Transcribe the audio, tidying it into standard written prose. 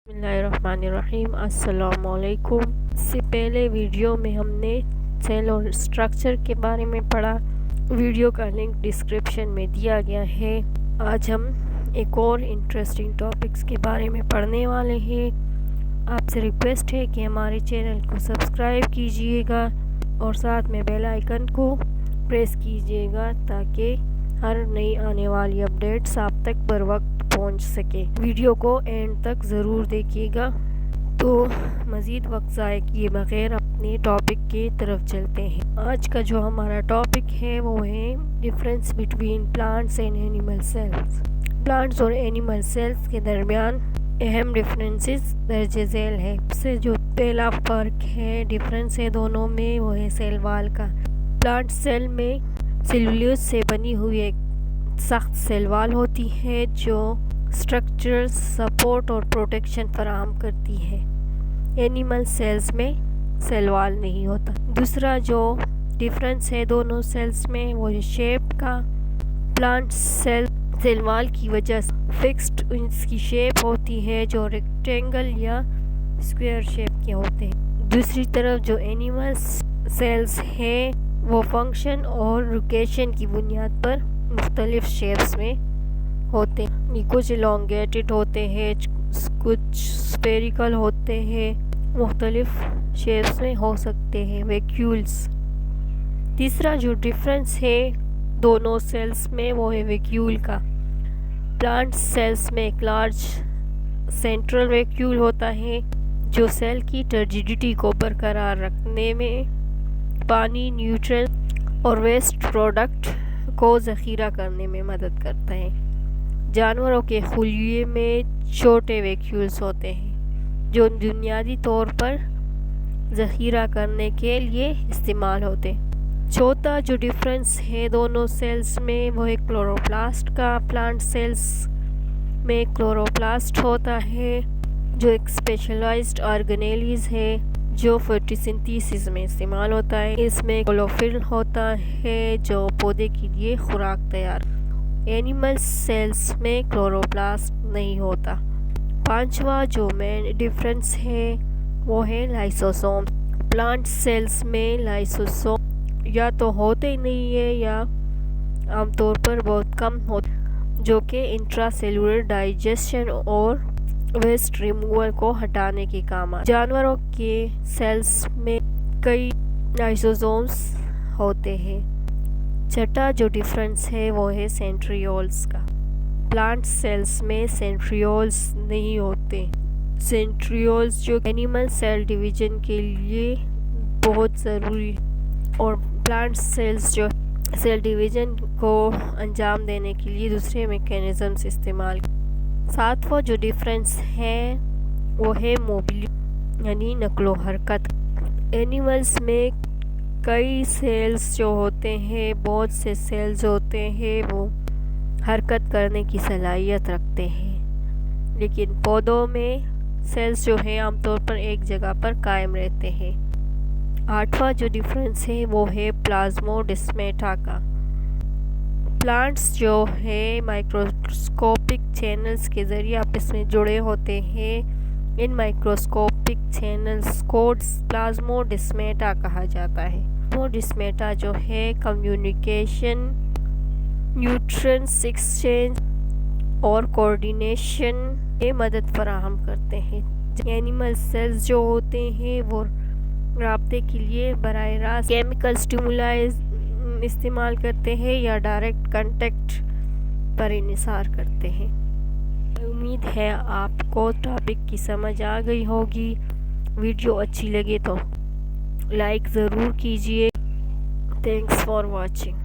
بسم اللہ الرحمن الرحیم۔ السلام علیکم۔ اس سے پہلے ویڈیو میں ہم نے سیل اور اسٹرکچر کے بارے میں پڑھا۔ ویڈیو کا لنک ڈسکرپشن میں دیا گیا ہے۔ آج ہم ایک اور انٹرسٹنگ ٹاپکس کے بارے میں پڑھنے والے ہیں۔ آپ سے ریکویسٹ ہے کہ ہمارے چینل کو سبسکرائب کیجئے گا اور ساتھ میں بیل آئیکن کو پریس کیجئے گا تاکہ ہر نئی آنے والی اپڈیٹس آپ تک بر وقت پہنچ سکے۔ ویڈیو کو اینڈ تک ضرور دیکھیے گا۔ تو مزید وقت ضائع کیے بغیر اپنے ٹاپک کی طرف چلتے ہیں۔ آج کا جو ہمارا ٹاپک ہے وہ ہے difference between plants and animal cells. Plants اور اینیمل سیلز کے درمیان اہم ڈفرینسز درج ذیل ہے۔ سے جو پہلا فرق ہے، ڈفرینس ہے دونوں میں، وہ ہے سیل وال کا۔ پلانٹ سیل میں سیلولیوز سے بنی ہوئی ایک سخت سیل وال ہوتی ہے جو اسٹرکچرل سپورٹ اور پروٹیکشن فراہم کرتی ہے۔ اینیمل سیلز میں سیل وال نہیں ہوتا۔ دوسرا جو ڈفرینس ہے دونوں سیلز میں وہ شیپ کا۔ پلانٹ سیل وال کی وجہ سے فکسڈ اس کی شیپ ہوتی ہے جو ریکٹینگل یا اسکوائر شیپ کے ہوتے ہیں۔ دوسری طرف جو اینیمل سیلز ہیں وہ فنکشن اور لوکیشن کی بنیاد پر مختلف شیپس میں ہوتے ہیں۔ کچھ elongated ہوتے ہیں، کچھ spherical ہوتے ہیں، مختلف شیپس میں ہو سکتے ہیں۔ ویکیولز۔ تیسرا جو ڈفرینس ہے دونوں سیلز میں وہ ہے ویکیول کا۔ پلانٹ سیلز میں ایک لارج سینٹرل ویکیول ہوتا ہے جو سیل کی ٹرجیڈیٹی کو برقرار رکھنے میں پانی، نیوٹرینٹ اور ویسٹ پروڈکٹ کو ذخیرہ کرنے میں مدد کرتا ہے۔ جانوروں کے خلیے میں چھوٹے ویکیولز ہوتے ہیں جو بنیادی طور پر ذخیرہ کرنے کے لیے استعمال ہوتے ہیں۔ چوتھا جو ڈفرینس ہے دونوں سیلز میں وہ ہے کلوروپلاسٹ کا۔ پلانٹ سیلز میں کلوروپلاسٹ ہوتا ہے جو ایک اسپیشلائزڈ آرگینیلیز ہے جو فوٹوسنتھیسس میں استعمال ہوتا ہے۔ اس میں کلوروفل ہوتا ہے جو پودے کے لیے خوراک تیار۔ اینیمل سیلز میں کلوروپلاسٹ نہیں ہوتا۔ پانچواں جو مین ڈفرینس ہے وہ ہے لائسوسوم۔ پلانٹ سیلز میں لائسوسوم یا تو ہوتے ہی نہیں ہے یا عام طور پر بہت کم ہوتے جو کہ انٹرا سیلولر ڈائجیشن اور ویسٹ ریموول کو ہٹانے کے کام آتے۔ جانوروں کے سیلز میں کئی لائسوسومز ہوتے ہیں۔ چھٹا جو ڈفرینس ہے وہ ہے سینٹریولز کا۔ پلانٹ سیلز میں سینٹریولز نہیں ہوتے۔ سینٹریولز جو اینیمل سیل ڈویژن کے لیے بہت ضروری اور پلانٹ سیلز جو سیل ڈویژن کو انجام دینے کے لیے دوسرے میکینزمز استعمال کرتے۔ ساتواں جو ڈفرینس ہے وہ ہے موبیلٹی یعنی نقل و حرکت۔ اینیملز میں کئی سیلز جو ہوتے ہیں، بہت سے سیلز ہوتے ہیں وہ حرکت کرنے کی صلاحیت رکھتے ہیں، لیکن پودوں میں سیلز جو ہیں عام طور پر ایک جگہ پر قائم رہتے ہیں۔ آٹھواں جو ڈفرینس ہے وہ ہے پلازموڈسمیٹا کا۔ پلانٹس جو ہے مائکروسکوپک چینلز کے ذریعے آپس میں جڑے ہوتے ہیں۔ ان مائکروسکوپک چینلز کو پلازموڈسمیٹا کہا جاتا ہے۔ پلازموڈسمیٹا جو ہے کمیونیکیشن، نیوٹرینٹس ایکسچینج اور کوآرڈینیشن میں مدد فراہم کرتے ہیں۔ اینیمل سیلز جو ہوتے ہیں وہ رابطے کے لیے براہ راست کیمیکل سٹیمولائی استعمال کرتے ہیں یا ڈائریکٹ کانٹیکٹ پر انحصار کرتے ہیں۔ امید ہے آپ کو ٹاپک کی سمجھ آ گئی ہوگی۔ ویڈیو اچھی لگے تو لائک ضرور کیجیے۔ Thanks for watching.